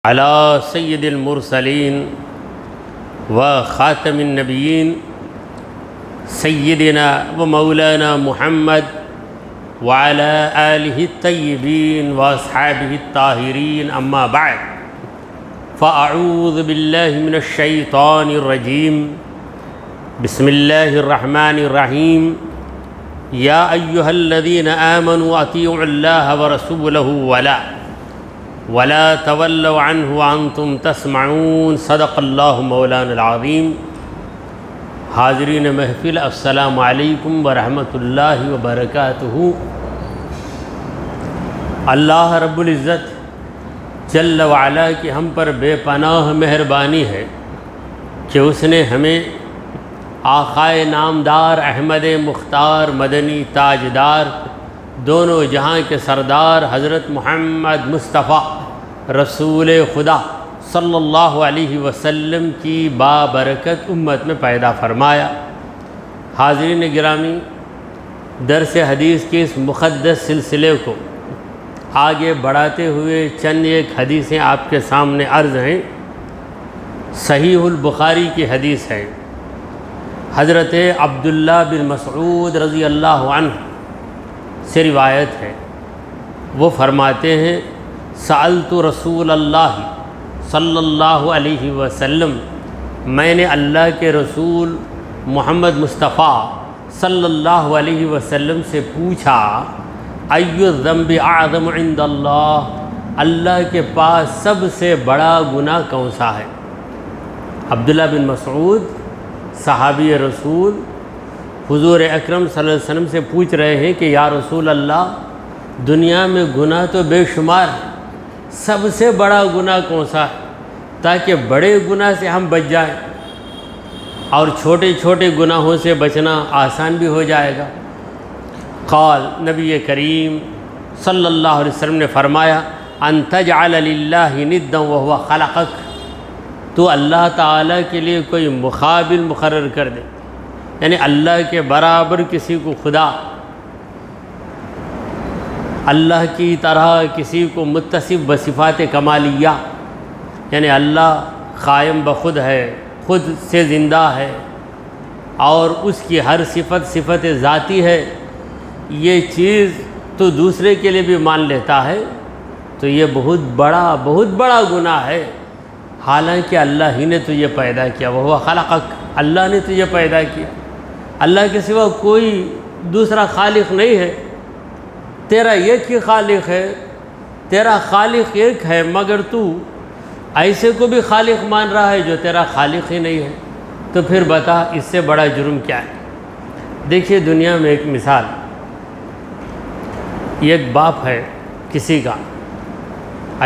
على سید المرسلین و خاتم النبیین سیدنا و مولانا محمد وعلى آلہ الطیبین و اصحابہ الطاہرین اما بعد فاعوذ باللہ من الشیطان الرجیم بسم اللہ الرحمن الرحیم یا ایہا الذین آمنوا اطیعوا اللہ ورسولہ ولا تولوا عنہ وانتم تسمعون صدق اللہ مولانا العظیم۔ حاضرین محفل السلام علیکم ورحمۃ اللہ وبرکاتہ۔ اللہ رب العزت جل وعلا کی ہم پر بے پناہ مہربانی ہے کہ اس نے ہمیں آقائے نامدار احمد مختار مدنی تاجدار دونوں جہاں کے سردار حضرت محمد مصطفیٰ رسول خدا صلی اللہ علیہ وسلم کی بابرکت امت میں پیدا فرمایا۔ حاضرین گرامی، درس حدیث کے اس مقدس سلسلے کو آگے بڑھاتے ہوئے چند ایک حدیثیں آپ کے سامنے عرض ہیں۔ صحیح البخاری کی حدیث ہے، حضرت عبداللہ بن مسعود رضی اللہ عنہ سے روایت ہے۔ وہ فرماتے ہیں سألت رسول اللہ صلی اللہ علیہ وسلم، میں نے اللہ کے رسول محمد مصطفیٰ صلی اللہ علیہ وسلم سے پوچھا ای الذنب اعظم عند اللہ، اللہ کے پاس سب سے بڑا گناہ کون سا ہے؟ عبداللہ بن مسعود صحابی رسول حضور اکرم صلی اللہ علیہ وسلم سے پوچھ رہے ہیں کہ یا رسول اللہ، دنیا میں گناہ تو بے شمار ہے، سب سے بڑا گناہ کون سا ہے تاکہ بڑے گناہ سے ہم بچ جائیں اور چھوٹے چھوٹے گناہوں سے بچنا آسان بھی ہو جائے گا؟ قال، نبی کریم صلی اللہ علیہ وسلم نے فرمایا ان تجعل للہ ندا وہو خلقک، تو اللہ تعالیٰ کے لیے کوئی مقابل مقرر کر دے، یعنی اللہ کے برابر کسی کو خدا، اللہ کی طرح کسی کو متصف بصفات کمالیہ، یعنی اللہ قائم بخود ہے، خود سے زندہ ہے اور اس کی ہر صفت ذاتی ہے، یہ چیز تو دوسرے کے لیے بھی مان لیتا ہے، تو یہ بہت بڑا گناہ ہے۔ حالانکہ اللہ ہی نے تجھے پیدا کیا، وہ خلقک، اللہ نے تجھے پیدا کیا، اللہ کے سوا کوئی دوسرا خالق نہیں ہے، تیرا ایک ہی خالق ہے، تیرا خالق ایک ہے، مگر تو ایسے کو بھی خالق مان رہا ہے جو تیرا خالق ہی نہیں ہے، تو پھر بتا اس سے بڑا جرم کیا ہے؟ دیکھیے دنیا میں ایک مثال، ایک باپ ہے کسی کا،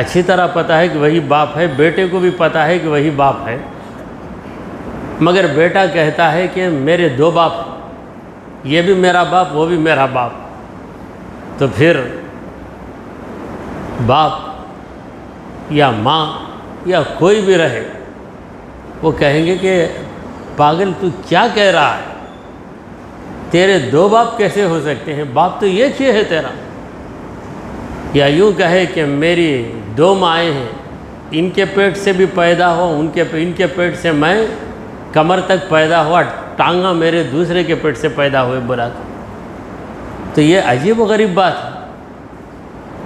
اچھی طرح پتہ ہے کہ وہی باپ ہے، بیٹے کو بھی پتہ ہے کہ وہی باپ ہے، مگر بیٹا کہتا ہے کہ میرے دو باپ، یہ بھی میرا باپ وہ بھی میرا باپ، تو پھر باپ یا ماں یا کوئی بھی رہے وہ کہیں گے کہ پاگل تو کیا کہہ رہا ہے، تیرے دو باپ کیسے ہو سکتے ہیں، باپ تو ایک ہی ہے تیرا۔ یا یوں کہے کہ میری دو مائیں ہیں، ان کے پیٹ سے بھی پیدا ہو، ان کے پیٹ سے میں کمر تک پیدا ہوا، ٹانگا میرے دوسرے کے پیٹ سے پیدا ہوئے بولا تو یہ عجیب و غریب بات ہے۔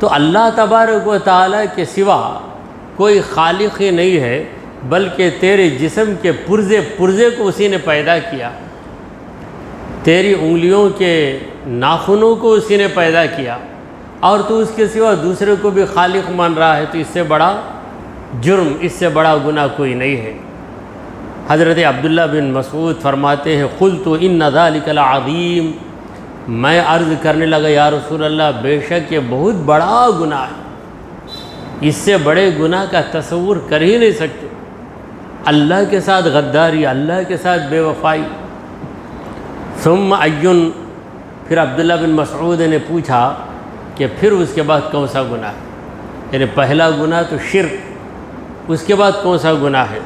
تو اللہ تبارک و تعالیٰ کے سوا کوئی خالق ہی نہیں ہے، بلکہ تیرے جسم کے پرزے کو اسی نے پیدا کیا، تیری انگلیوں کے ناخنوں کو اسی نے پیدا کیا، اور تو اس کے سوا دوسرے کو بھی خالق مان رہا ہے، تو اس سے بڑا جرم، اس سے بڑا گناہ کوئی نہیں ہے۔ حضرت عبداللہ بن مسعود فرماتے ہیں قلت ان ذلک العظیم، میں عرض کرنے لگا یا رسول اللہ، بے شک یہ بہت بڑا گناہ ہے، اس سے بڑے گناہ کا تصور کر ہی نہیں سکتے، اللہ کے ساتھ غداری، اللہ کے ساتھ بے وفائی۔ ثم ایون، پھر عبداللہ بن مسعود نے پوچھا کہ پھر اس کے بعد کون سا گناہ ہے، یعنی پہلا گناہ تو شرک، اس کے بعد کون سا گناہ ہے؟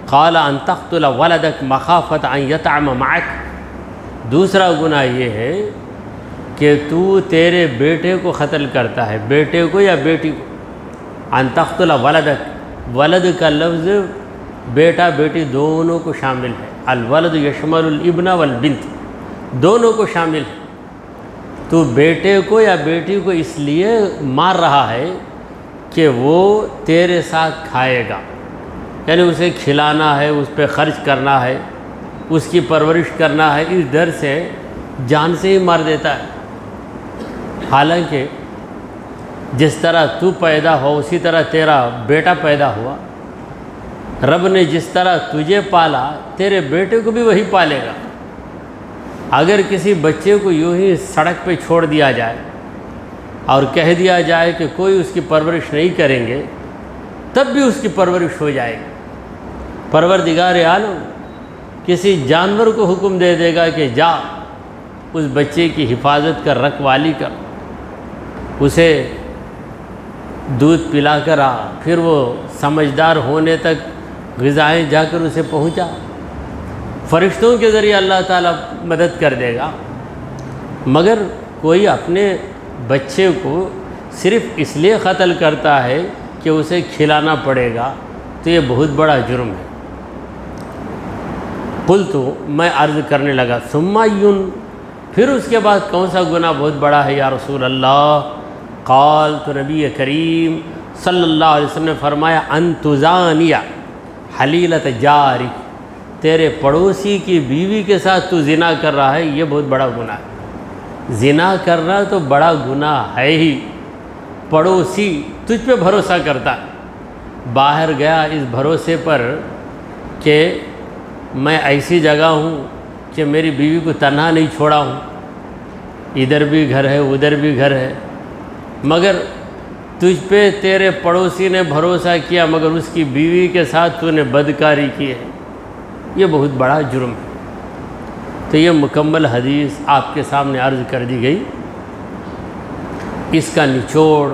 قال ان تقتل ولدک مخافۃ ان یطعم معک، دوسرا گناہ یہ ہے کہ تو تیرے بیٹے کو قتل کرتا ہے، بیٹے کو یا بیٹی کو، ان تقتل ولدک، ولد کا لفظ بیٹا بیٹی دونوں کو شامل ہے، الولد یشمل الابن والبنت، دونوں کو شامل ہے۔ تو بیٹے کو یا بیٹی کو اس لیے مار رہا ہے کہ وہ تیرے ساتھ کھائے گا، یعنی اسے کھلانا ہے، اس پہ خرچ کرنا ہے، اس کی پرورش کرنا ہے، اس ڈر سے جان سے ہی مار دیتا ہے۔ حالانکہ جس طرح تو پیدا ہو اسی طرح تیرا بیٹا پیدا ہوا، رب نے جس طرح تجھے پالا تیرے بیٹے کو بھی وہی پالے گا۔ اگر کسی بچے کو یوں ہی سڑک پہ چھوڑ دیا جائے اور کہہ دیا جائے کہ کوئی اس کی پرورش نہیں کریں گے، تب بھی اس کی پرورش ہو جائے گی۔ پروردگار عالم کسی جانور کو حکم دے دے گا کہ جا اس بچے کی حفاظت کر، رکھوالی کر، اسے دودھ پلا کر آ، پھر وہ سمجھدار ہونے تک غذائیں جا کر اسے پہنچا۔ فرشتوں کے ذریعے اللہ تعالیٰ مدد کر دے گا، مگر کوئی اپنے بچے کو صرف اس لیے قتل کرتا ہے کہ اسے کھلانا پڑے گا، تو یہ بہت بڑا جرم ہے۔ قلت، میں عرض کرنے لگا، ثم یون، پھر اس کے بعد کون سا گناہ بہت بڑا ہے یا رسول اللہ؟ قال، تو نبی کریم صلی اللہ علیہ وسلم نے فرمایا، ان تزانی حلیلۃ جاری، تیرے پڑوسی کی بیوی کے ساتھ تو زنا کر رہا ہے، یہ بہت بڑا گناہ ہے۔ زنا کرنا تو بڑا گناہ ہے ہی، پڑوسی تجھ پہ بھروسہ کرتا ہے، باہر گیا اس بھروسے پر کہ میں ایسی جگہ ہوں کہ میری بیوی کو تنہا نہیں چھوڑا ہوں، ادھر بھی گھر ہے ادھر بھی گھر ہے، مگر تجھ پہ تیرے پڑوسی نے بھروسہ کیا مگر اس کی بیوی کے ساتھ تو نے بدکاری کی ہے، یہ بہت بڑا جرم ہے۔ تو یہ مکمل حدیث آپ کے سامنے عرض کر دی گئی۔ اس کا نچوڑ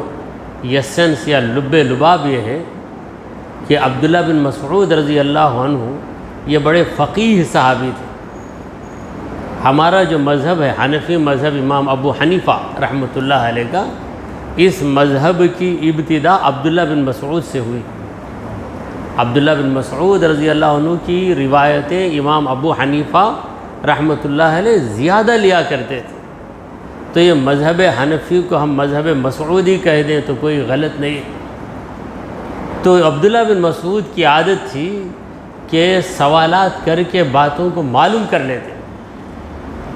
یسنس یا لب لباب یہ ہے کہ عبداللہ بن مسعود رضی اللہ عنہ یہ بڑے فقیہ صحابی تھے۔ ہمارا جو مذہب ہے حنفی مذہب، امام ابو حنیفہ رحمۃ اللہ علیہ کا، اس مذہب کی ابتدا عبداللہ بن مسعود سے ہوئی۔ عبداللہ بن مسعود رضی اللہ عنہ کی روایتیں امام ابو حنیفہ رحمۃ اللہ علیہ زیادہ لیا کرتے تھے، تو یہ مذہب حنفی کو ہم مذہب مسعودی کہہ دیں تو کوئی غلط نہیں۔ تو عبداللہ بن مسعود کی عادت تھی کہ سوالات کر کے باتوں کو معلوم کر لیتے۔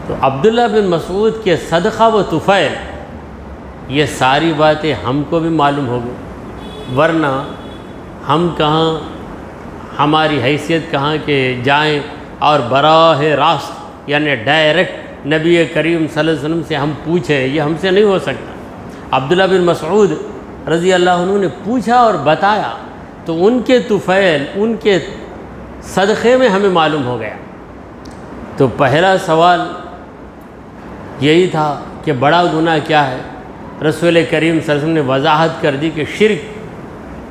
تو عبداللہ بن مسعود کے صدقہ و طفیل یہ ساری باتیں ہم کو بھی معلوم ہو گئی، ورنہ ہم کہاں، ہماری حیثیت کہاں کہ جائیں اور براہ راست یعنی ڈائریکٹ نبی کریم صلی اللہ علیہ وسلم سے ہم پوچھیں، یہ ہم سے نہیں ہو سکتا۔ عبداللہ بن مسعود رضی اللہ عنہ نے پوچھا اور بتایا، تو ان کے طفیل، ان کے صدقے میں ہمیں معلوم ہو گیا۔ تو پہلا سوال یہی تھا کہ بڑا گناہ کیا ہے؟ رسول کریم صلی اللہ علیہ وسلم نے وضاحت کر دی کہ شرک،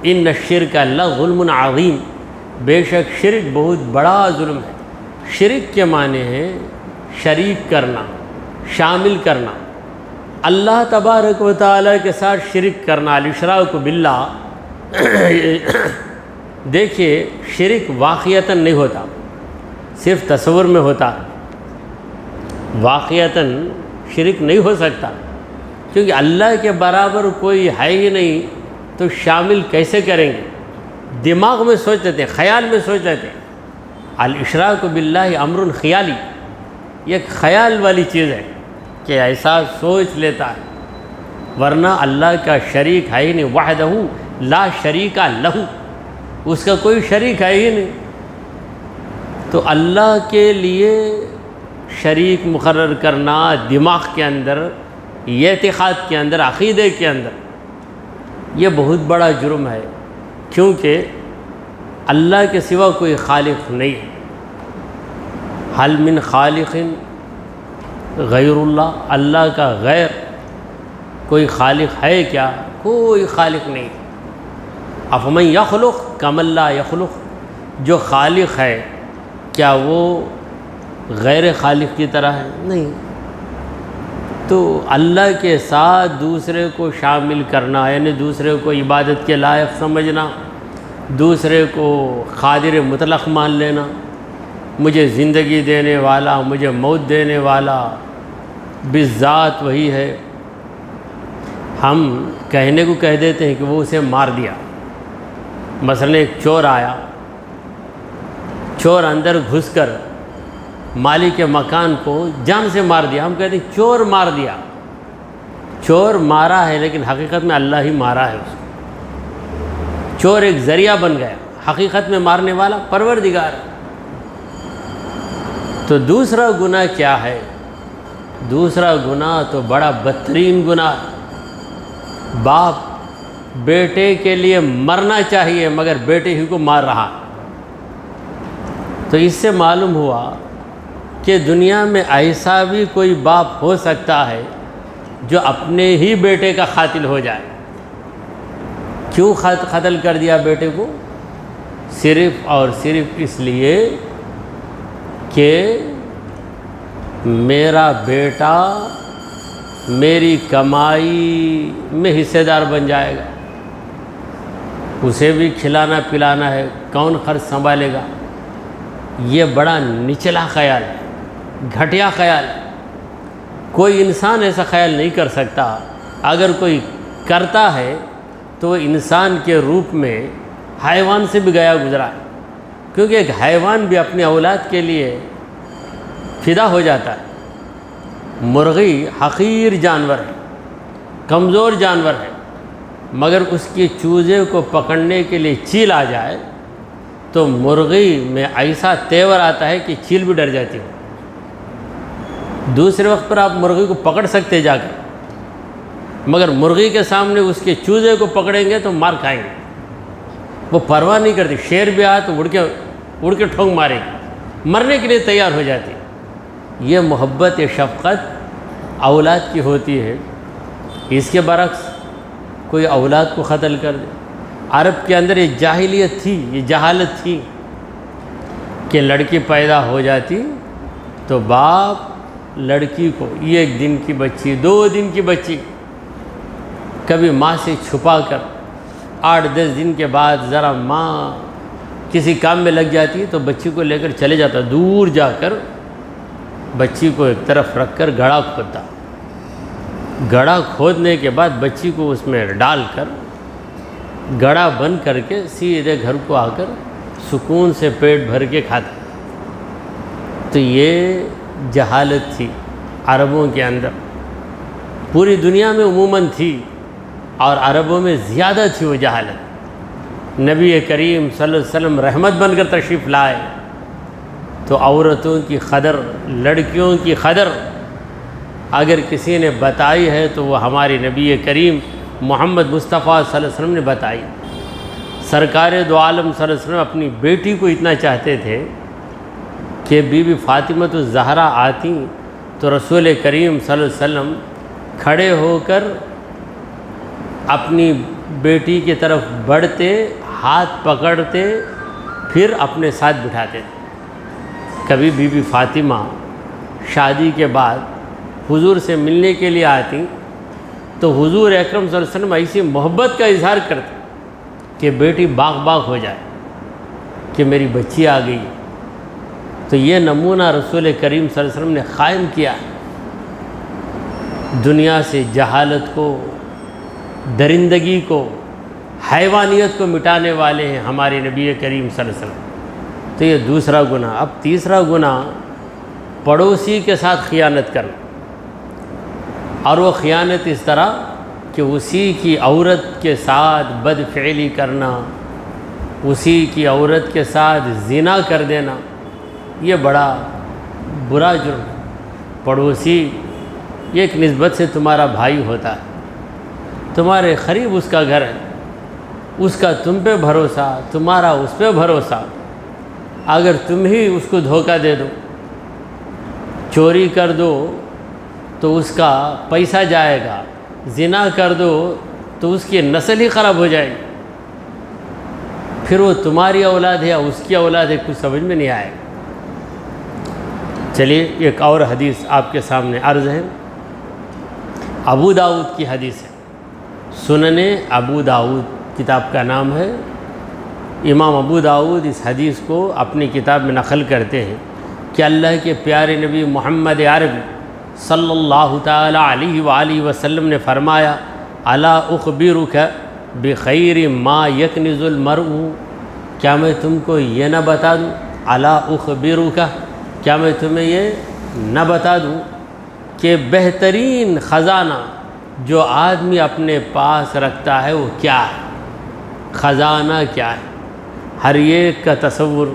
ان الشرک لظلم عظیم، بے شک شرک بہت بڑا ظلم ہے۔ شرک کے معنی ہے شریک کرنا، شامل کرنا، اللہ تبارک و تعالیٰ کے ساتھ شرک کرنا، الاشراک باللہ۔ دیکھیے شرک واقعتاً نہیں ہوتا، صرف تصور میں ہوتا ہے، واقعتاً شرک نہیں ہو سکتا، کیونکہ اللہ کے برابر کوئی ہے ہی نہیں، تو شامل کیسے کریں گے؟ دماغ میں سوچ لیتے ہیں، خیال میں سوچ لیتے ہیں۔ الاشراک باللہ امر خیالی، یہ ایک خیال والی چیز ہے کہ ایسا سوچ لیتا ہے، ورنہ اللہ کا شریک ہے ہی نہیں، وحدہ لا شریک لہ، اس کا کوئی شریک ہے ہی نہیں۔ تو اللہ کے لیے شریک مقرر کرنا دماغ کے اندر، اعتقاد کے اندر، عقیدے کے اندر، یہ بہت بڑا جرم ہے، کیونکہ اللہ کے سوا کوئی خالق نہیں ہے۔ حل من خالق غیر اللہ، اللہ کا غیر کوئی خالق ہے کیا؟ کوئی خالق نہیں۔ افمن یخلق کمن لا یخلق، جو خالق ہے کیا وہ غیر خالق کی طرح ہے؟ نہیں۔ تو اللہ کے ساتھ دوسرے کو شامل کرنا، یعنی دوسرے کو عبادت کے لائق سمجھنا، دوسرے کو قادر مطلق مان لینا، مجھے زندگی دینے والا، مجھے موت دینے والا بالذات وہی ہے۔ ہم کہنے کو کہہ دیتے ہیں کہ وہ اسے مار دیا۔ مثلا ایک چور آیا، چور اندر گھس کر مالک کے مکان کو جان سے مار دیا، ہم کہتے ہیں چور مار دیا۔ چور مارا ہے لیکن حقیقت میں اللہ ہی مارا ہے اس کو۔ چور ایک ذریعہ بن گیا، حقیقت میں مارنے والا پروردگار۔ تو دوسرا گناہ کیا ہے؟ دوسرا گناہ تو بڑا بدترین گناہ ہے۔ باپ بیٹے کے لیے مرنا چاہیے مگر بیٹے ہی کو مار رہا۔ تو اس سے معلوم ہوا کہ دنیا میں ایسا بھی کوئی باپ ہو سکتا ہے جو اپنے ہی بیٹے کا قاتل ہو جائے۔ کیوں قتل کر دیا بیٹے کو؟ صرف اور صرف اس لیے کہ میرا بیٹا میری کمائی میں حصے دار بن جائے گا، اسے بھی کھلانا پلانا ہے، کون خرچ سنبھالے گا؟ یہ بڑا نچلا خیال ہے، گھٹیا خیال ہے۔ کوئی انسان ایسا خیال نہیں کر سکتا۔ اگر کوئی کرتا ہے تو وہ انسان کے روپ میں حیوان سے بھی گیا گزرا ہے، کیونکہ ایک حیوان بھی اپنی اولاد کے لیے فدا ہو جاتا ہے۔ مرغی حقیر جانور ہے، کمزور جانور ہے، مگر اس کی چوزے کو پکڑنے کے لیے چیل آ جائے تو مرغی میں ایسا تیور آتا ہے کہ چیل بھی ڈر جاتی ہے۔ دوسرے وقت پر آپ مرغی کو پکڑ سکتے جا کر، مگر مرغی کے سامنے اس کے چوزے کو پکڑیں گے تو مار کھائیں گے۔ وہ پرواہ نہیں کرتی، شیر بھی آئے تو اڑ کے ٹھونک مارے گی، مرنے کے لیے تیار ہو جاتی ہے۔ یہ محبت شفقت اولاد کی ہوتی ہے۔ اس کے برعکس کوئی اولاد کو قتل کر دے۔ عرب کے اندر یہ جاہلیت تھی، یہ جہالت تھی کہ لڑکی پیدا ہو جاتی تو باپ لڑکی کو 1 دن کی بچی، 2 دن کی بچی کبھی ماں سے چھپا کر 8-10 دن کے بعد ذرا ماں کسی کام میں لگ جاتی تو بچی کو لے کر چلے جاتا، دور جا کر بچی کو ایک طرف رکھ کر گڑھا کھودتا۔ گڑھا کھودنے کے بعد بچی کو اس میں ڈال کر گڑھا بند کر کے سیدھے گھر کو آ کر سکون سے پیٹ بھر کے کھاتا۔ تو یہ جہالت تھی عربوں کے اندر، پوری دنیا میں عموماً تھی اور عربوں میں زیادہ تھی وہ جہالت۔ نبی کریم صلی اللہ علیہ وسلم رحمت بن کر تشریف لائے تو عورتوں کی قدر، لڑکیوں کی قدر اگر کسی نے بتائی ہے تو وہ ہمارے نبی کریم محمد مصطفیٰ صلی اللہ علیہ وسلم نے بتائی۔ سرکار دو عالم صلی اللہ علیہ وسلم اپنی بیٹی کو اتنا چاہتے تھے کہ بی بی فاطمہ الزہرا آتی تو رسول کریم صلی اللہ علیہ وسلم کھڑے ہو کر اپنی بیٹی کی طرف بڑھتے، ہاتھ پکڑتے، پھر اپنے ساتھ بٹھاتے تھے۔ کبھی بی بی فاطمہ شادی کے بعد حضور سے ملنے کے لیے آتی تو حضور اکرم صلی اللہ علیہ وسلم ایسی محبت کا اظہار کرتے کہ بیٹی باغ باغ ہو جائے کہ میری بچی آ گئی۔ تو یہ نمونہ رسول کریم صلی اللہ علیہ وسلم نے قائم کیا۔ دنیا سے جہالت کو، درندگی کو، حیوانیت کو مٹانے والے ہیں ہمارے نبی کریم صلی اللہ علیہ وسلم۔ تو یہ دوسرا گناہ۔ اب تیسرا گناہ پڑوسی کے ساتھ خیانت کرنا، اور وہ خیانت اس طرح کہ اسی کی عورت کے ساتھ بدفعلی کرنا، اسی کی عورت کے ساتھ زنا کر دینا، یہ بڑا برا جرم۔ پڑوسی یہ ایک نسبت سے تمہارا بھائی ہوتا ہے، تمہارے قریب اس کا گھر ہے، اس کا تم پہ بھروسہ، تمہارا اس پہ بھروسہ، اگر تم ہی اس کو دھوکہ دے دو، چوری کر دو تو اس کا پیسہ جائے گا، زنا کر دو تو اس کی نسل ہی خراب ہو جائے گی، پھر وہ تمہاری اولاد ہے یا اس کی اولاد ہے، کچھ سمجھ میں نہیں آئے گا۔ چلیے ایک اور حدیث آپ کے سامنے عرض ہے، ابو داؤد کی حدیث ہے، سنن ابو داؤد کتاب کا نام ہے، امام ابو داؤد اس حدیث کو اپنی کتاب میں نقل کرتے ہیں کہ اللہ کے پیارے نبی محمد عربی صلی اللہ تعالی علیہ وآلہ وسلم نے فرمایا الا اخبرک بخیر ما یکنز المرء، کیا میں تم کو یہ نہ بتا دوں، الا اخبرک، کیا میں تمہیں یہ نہ بتا دوں کہ بہترین خزانہ جو آدمی اپنے پاس رکھتا ہے وہ کیا ہے، خزانہ کیا ہے۔ ہر ایک کا تصور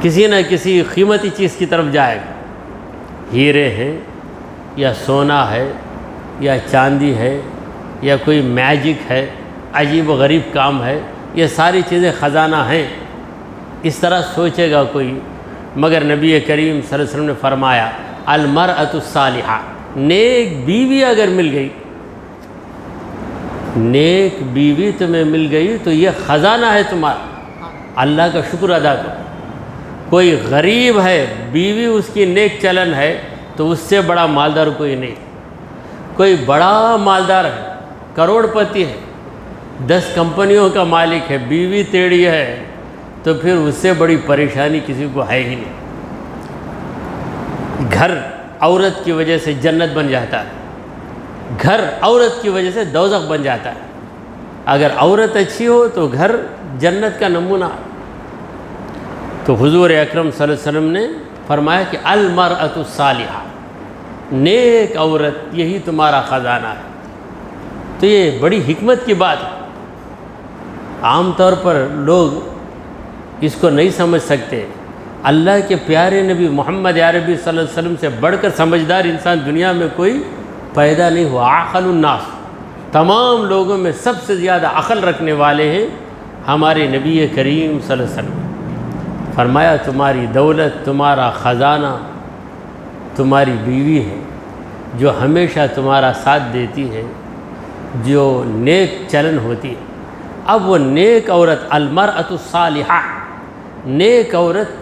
کسی نہ کسی قیمتی چیز کی طرف جائے گا، ہیرے ہیں یا سونا ہے یا چاندی ہے یا کوئی میجک ہے، عجیب و غریب کام ہے، یہ ساری چیزیں خزانہ ہیں، اس طرح سوچے گا کوئی۔ مگر نبی کریم صلی اللہ علیہ وسلم نے فرمایا المرأۃ الصالحہ، نیک بیوی اگر مل گئی، نیک بیوی تمہیں مل گئی تو یہ خزانہ ہے تمہارا، اللہ کا شکر ادا کرو۔ کوئی غریب ہے، بیوی اس کی نیک چلن ہے تو اس سے بڑا مالدار کوئی نہیں۔ کوئی بڑا مالدار ہے، کروڑ پتی ہے، 10 کمپنیوں کا مالک ہے، بیوی ٹیڑھی ہے تو پھر اس سے بڑی پریشانی کسی کو ہے ہی نہیں۔ گھر عورت کی وجہ سے جنت بن جاتا ہے، گھر عورت کی وجہ سے دوزخ بن جاتا ہے۔ اگر عورت اچھی ہو تو گھر جنت کا نمونہ ہے۔ تو حضور اکرم صلی اللہ علیہ وسلم نے فرمایا کہ المرأۃ الصالحہ، نیک عورت یہی تمہارا خزانہ ہے۔ تو یہ بڑی حکمت کی بات ہے، عام طور پر لوگ اس کو نہیں سمجھ سکتے۔ اللہ کے پیارے نبی محمد عربی صلی اللہ علیہ وسلم سے بڑھ کر سمجھدار انسان دنیا میں کوئی پیدا نہیں ہوا۔ عاقل الناس، تمام لوگوں میں سب سے زیادہ عقل رکھنے والے ہیں ہمارے نبی کریم صلی اللہ علیہ وسلم۔ فرمایا تمہاری دولت، تمہارا خزانہ تمہاری بیوی ہے، جو ہمیشہ تمہارا ساتھ دیتی ہے، جو نیک چلن ہوتی ہے۔ اب وہ نیک عورت، المرأۃ الصالحہ، نیک عورت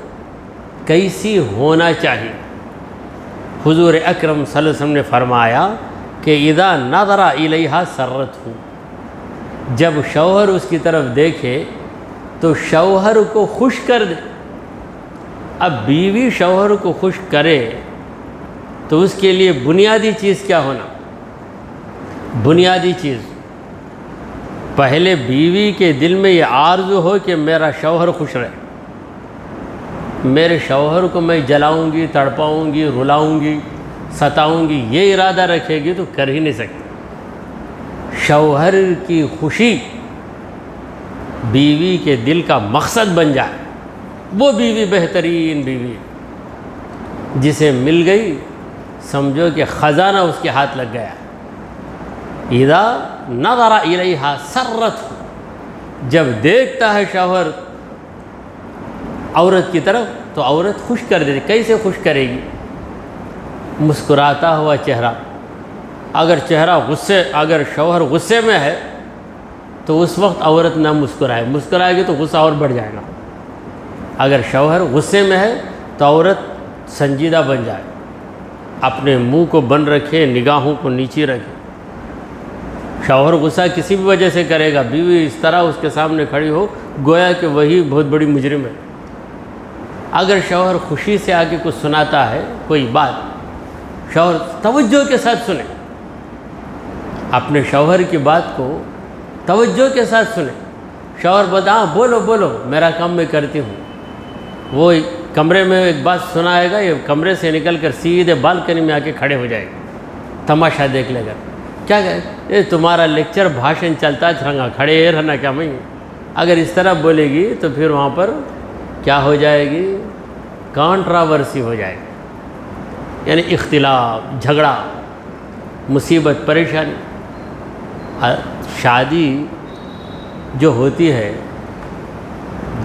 کیسی ہونا چاہیے؟ حضور اکرم صلی اللہ علیہ وسلم نے فرمایا کہ اذا نظر الیہا سرتہ، جب شوہر اس کی طرف دیکھے تو شوہر کو خوش کر دے۔ اب بیوی شوہر کو خوش کرے تو اس کے لیے بنیادی چیز کیا ہونا؟ بنیادی چیز پہلے بیوی کے دل میں یہ آرزو ہو کہ میرا شوہر خوش رہے، میرے شوہر کو میں جلاؤں گی، تڑپاؤں گی، رلاؤں گی، ستاؤں گی، یہ ارادہ رکھے گی تو کر ہی نہیں سکتی۔ شوہر کی خوشی بیوی کے دل کا مقصد بن جائے، وہ بیوی بہترین بیوی ہے، جسے مل گئی سمجھو کہ خزانہ اس کے ہاتھ لگ گیا۔ اذا نظر الیہا سرتہ، جب دیکھتا ہے شوہر عورت کی طرف تو عورت خوش کر دیتی۔ کیسے خوش کرے گی؟ مسکراتا ہوا چہرہ۔ اگر شوہر غصے میں ہے تو اس وقت عورت نہ مسکرائے، مسکرائے گی تو غصہ اور بڑھ جائے گا۔ اگر شوہر غصے میں ہے تو عورت سنجیدہ بن جائے، اپنے منہ کو بند رکھے، نگاہوں کو نیچے رکھے۔ شوہر غصہ کسی بھی وجہ سے کرے گا، بیوی اس طرح اس کے سامنے کھڑی ہو گویا کہ وہی بہت بڑی مجرم ہے۔ اگر شوہر خوشی سے آ کے کچھ سناتا ہے کوئی بات، شوہر توجہ کے ساتھ سنے، اپنے شوہر کی بات کو توجہ کے ساتھ سنے۔ شوہر بتا بولو بولو، میرا کام میں کرتی ہوں، وہ کمرے میں ایک بات سنائے گا، یہ کمرے سے نکل کر سیدھے بالکنی میں آ کے کھڑے ہو جائے گا، تماشا دیکھ لے گا۔ کیا کہے یہ تمہارا لیکچر بھاشن چلتا رہنا، کھڑے رہنا کیا میں؟ اگر اس طرح بولے گی تو پھر وہاں پر کیا ہو جائے گی؟ کانٹراورسی ہو جائے گی، یعنی اختلاف، جھگڑا، مصیبت، پریشانی۔ شادی جو ہوتی ہے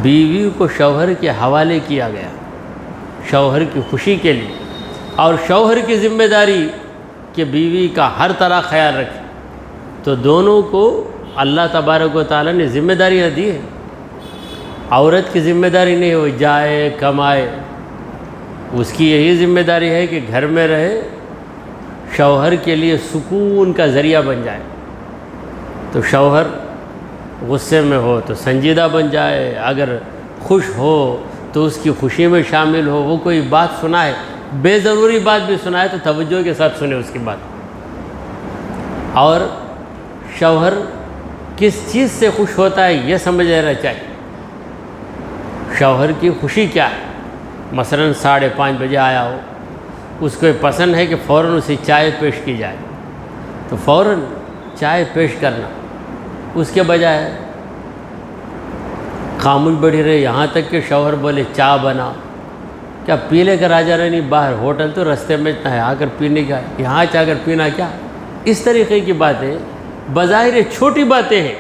بیوی کو شوہر کے حوالے کیا گیا، شوہر کی خوشی کے لیے، اور شوہر کی ذمہ داری کہ بیوی کا ہر طرح خیال رکھے۔ تو دونوں کو اللہ تبارک و تعالیٰ نے ذمہ داریاں دی ہیں۔ عورت کی ذمہ داری نہیں ہو جائے کمائے، اس کی یہی ذمہ داری ہے کہ گھر میں رہے، شوہر کے لیے سکون کا ذریعہ بن جائے۔ تو شوہر غصے میں ہو تو سنجیدہ بن جائے، اگر خوش ہو تو اس کی خوشی میں شامل ہو، وہ کوئی بات سنائے، بے ضروری بات بھی سنائے تو توجہ کے ساتھ سنے اس کی بات۔ اور شوہر کس چیز سے خوش ہوتا ہے یہ سمجھ لینا چاہیے، شوہر کی خوشی کیا ہے۔ مثلاً 5:30 بجے آیا ہو، اس کو پسند ہے کہ فوراً اسے چائے پیش کی جائے، تو فوراً چائے پیش کرنا، اس کے بجائے خاموش بیٹھی رہے یہاں تک کہ شوہر بولے چائے بنا، کیا پی لے کر آ جا رہے؟ نہیں، باہر ہوٹل تو رستے میں ہے، آ کر پینے کا، یہاں چاہ کر پینا کیا؟ اس طریقے کی باتیں بظاہر چھوٹی باتیں ہیں،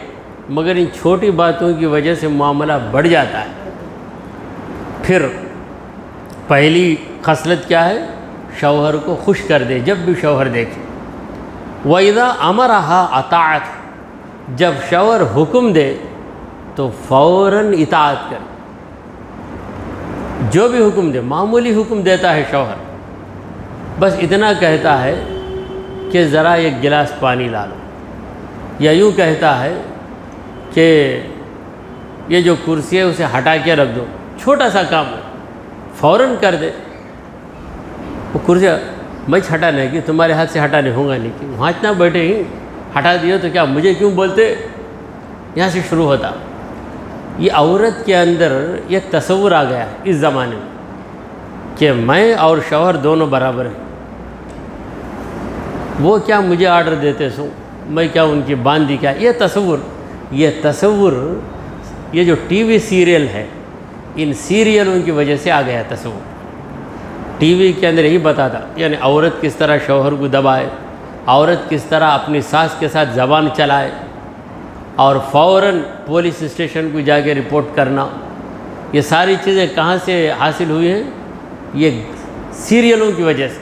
مگر ان چھوٹی باتوں کی وجہ سے معاملہ بڑھ جاتا ہے۔ پھر پہلی خصلت کیا ہے؟ شوہر کو خوش کر دے جب بھی شوہر دیکھے۔ وَإِذَا أَمَرَهَا أَطَاعَتْ، جب شوہر حکم دے تو فوراً اطاعت کر، جو بھی حکم دے، معمولی حکم دیتا ہے شوہر، بس اتنا کہتا ہے کہ ذرا ایک گلاس پانی لا لو، یا یوں کہتا ہے کہ یہ جو کرسی ہے اسے ہٹا کے رکھ دو، چھوٹا سا کام ہے، فوراً کر دے۔ وہ کرسی میں ہٹانے کی تمہارے ہاتھ سے ہٹانے ہوں گا نہیں، کہ وہاں اتنا بیٹھے ہی ہٹا دیے تو کیا مجھے کیوں بولتے؟ یہاں سے شروع ہوتا۔ یہ عورت کے اندر ایک تصور آ گیا ہے اس زمانے میں کہ میں اور شوہر دونوں برابر ہیں، وہ کیا مجھے آرڈر دیتے سو، میں کیا ان کی باندھی کیا؟ یہ تصور یہ جو ٹی وی سیریل ہے، ان سیریلوں کی وجہ سے آ گیا تصور۔ ٹی وی کے اندر یہی بتاتا، یعنی عورت کس طرح شوہر کو دبائے، عورت کس طرح اپنی ساس کے ساتھ زبان چلائے، اور فوراً پولیس اسٹیشن کو جا کے رپورٹ کرنا۔ یہ ساری چیزیں کہاں سے حاصل ہوئی ہیں؟ یہ سیریلوں کی وجہ سے۔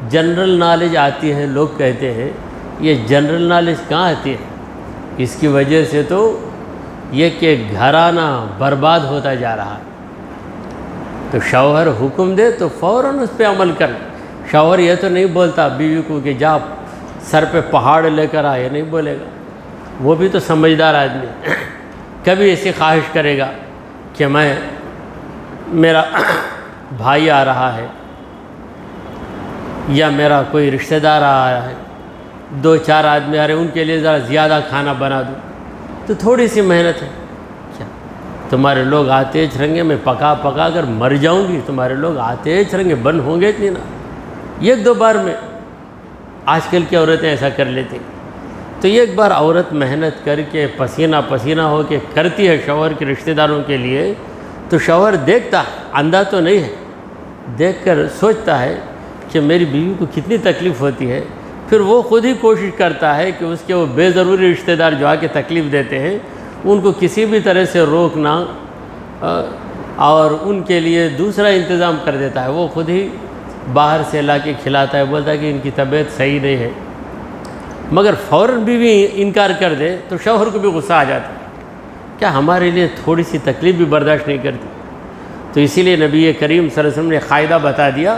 جنرل نالج آتی ہے، لوگ کہتے ہیں یہ جنرل نالج کہاں آتی ہے؟ اس کی وجہ سے تو یہ کہ گھرانہ برباد ہوتا جا رہا ہے۔ تو شوہر حکم دے تو فوراً اس پہ عمل کرنا۔ شوہر یہ تو نہیں بولتا بیوی کو کہ جا سر پہ پہاڑ لے کر آ، یہ نہیں بولے گا، وہ بھی تو سمجھدار آدمی ہے۔ کبھی ایسی خواہش کرے گا کہ میرا بھائی آ رہا ہے یا میرا کوئی رشتہ دار آ رہا ہے، 2-4 آدمی آ رہے ہیں، ان کے لیے ذرا زیادہ کھانا بنا دوں، تو تھوڑی سی محنت ہے کیا؟ تمہارے لوگ آتے رہیں میں پکا کر مر جاؤں گی، تمہارے لوگ آتے رہیں بند ہوں گے اتنی نا، 1-2 بار میں۔ آج کل کی عورتیں ایسا کر لیتی، تو ایک بار عورت محنت کر کے پسینہ ہو کے کرتی ہے شوہر کے رشتہ داروں کے لیے، تو شوہر دیکھتا ہے، اندھا تو نہیں ہے، دیکھ کر سوچتا ہے کہ میری بیوی کو کتنی تکلیف ہوتی ہے، پھر وہ خود ہی کوشش کرتا ہے کہ اس کے وہ بے ضروری رشتہ دار جو آ کے تکلیف دیتے ہیں ان کو کسی بھی طرح سے روکنا اور ان کے لیے دوسرا انتظام کر دیتا ہے۔ وہ خود ہی باہر سے لا کے کھلاتا ہے، بولتا ہے کہ ان کی طبیعت صحیح نہیں ہے، مگر فوراً بھی انکار کر دے تو شوہر کو بھی غصہ آ جاتا ہے، کیا ہمارے لیے تھوڑی سی تکلیف بھی برداشت نہیں کرتی؟ تو اسی لیے نبی کریم صلی اللہ علیہ وسلم نے قاعدہ بتا دیا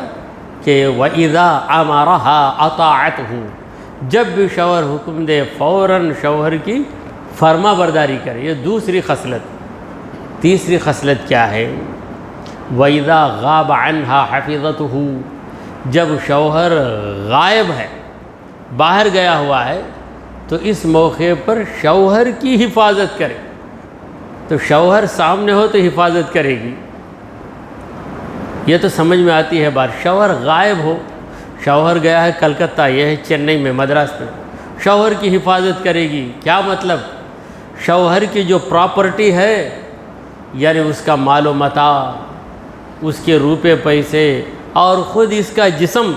کہ وَإِذَا أَمَرَهَا أَطَاعَتْهُ، جب بھی شوہر حکم دے فوراً شوہر کی فرما برداری کرے۔ یہ دوسری خصلت۔ تیسری خصلت کیا ہے؟ وَإِذَا غَابَ عَنْهَا حَفِظَتُهُ، جب شوہر غائب ہے، باہر گیا ہوا ہے، تو اس موقع پر شوہر کی حفاظت کرے۔ تو شوہر سامنے ہو تو حفاظت کرے گی، یہ تو سمجھ میں آتی ہے بات۔ شوہر غائب ہو، شوہر گیا ہے کلکتہ، یہ ہے چنئی میں، مدراس میں، شوہر کی حفاظت کرے گی۔ کیا مطلب؟ شوہر کی جو پراپرٹی ہے، یعنی اس کا مال و متاع، اس کے روپے پیسے، اور خود اس کا جسم،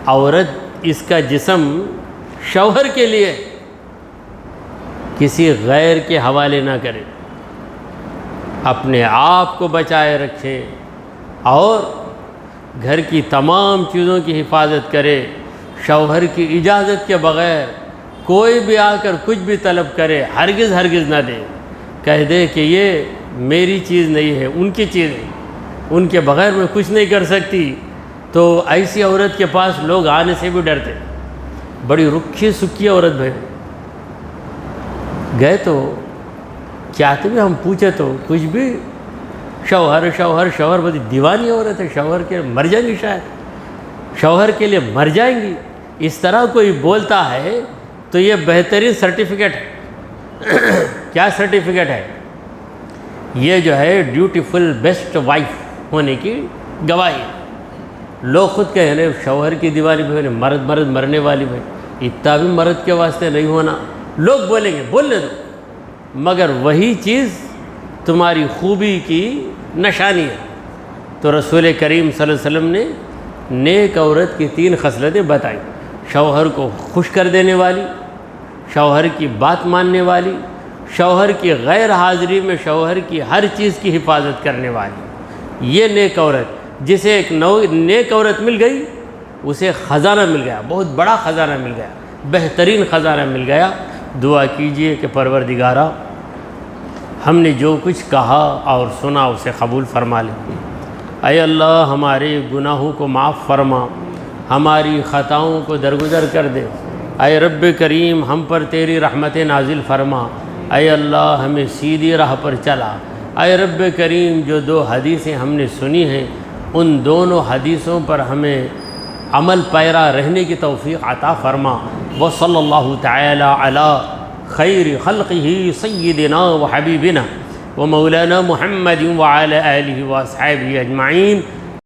عورت اس کا جسم شوہر کے لیے کسی غیر کے حوالے نہ کرے، اپنے آپ کو بچائے رکھے اور گھر کی تمام چیزوں کی حفاظت کرے۔ شوہر کی اجازت کے بغیر کوئی بھی آ کر کچھ بھی طلب کرے ہرگز نہ دے، کہہ دے کہ یہ میری چیز نہیں ہے، ان کی چیز ہے، ان کے بغیر میں کچھ نہیں کر سکتی۔ تو ایسی عورت کے پاس لوگ آنے سے بھی ڈرتے، بڑی رکھی سکھی عورت بھائی، گئے تو چاہتے بھی ہم پوچھے تو کچھ بھی شوہر شوہر شوہر بڑی دیوانی عورت ہے، شوہر کے مر جائیں گی، شاید شوہر کے لیے مر جائیں گی، اس طرح کوئی بولتا ہے تو یہ بہترین سرٹیفکیٹ ہے۔ کیا سرٹیفکیٹ ہے؟ یہ جو ہے ڈیوٹیفل بیسٹ وائف ہونے کی گواہی۔ لوگ خود کہیں رہے شوہر کی دیوانی بھی، مرد مرنے والی بھائی، اتنا بھی مرد کے واسطے نہیں ہونا، لوگ بولیں گے، بولنے دو، مگر وہی چیز تمہاری خوبی کی نشانی ہے۔ تو رسول کریم صلی اللہ علیہ وسلم نے نیک عورت کی 3 خصلتیں بتائیں: شوہر کو خوش کر دینے والی، شوہر کی بات ماننے والی، شوہر کی غیر حاضری میں شوہر کی ہر چیز کی حفاظت کرنے والی۔ یہ نیک عورت، جسے ایک نیک عورت مل گئی اسے خزانہ مل گیا، بہت بڑا خزانہ مل گیا، بہترین خزانہ مل گیا۔ دعا کیجئے کہ پروردگارا ہم نے جو کچھ کہا اور سنا اسے قبول فرما لے۔ اے اللہ ہمارے گناہوں کو معاف فرما، ہماری خطاؤں کو درگزر کر دے۔ اے رب کریم ہم پر تیری رحمت نازل فرما۔ اے اللہ ہمیں سیدھی راہ پر چلا۔ اے رب کریم جو 2 حدیثیں ہم نے سنی ہیں ان دونوں حدیثوں پر ہمیں عمل پیرا رہنے کی توفیق عطا فرما۔ وصلی اللہ تعالی علی خیر خلقہ سیدنا و حبیبنا و مولانا محمد وعلی آلہ و اصحابہ اجمعین۔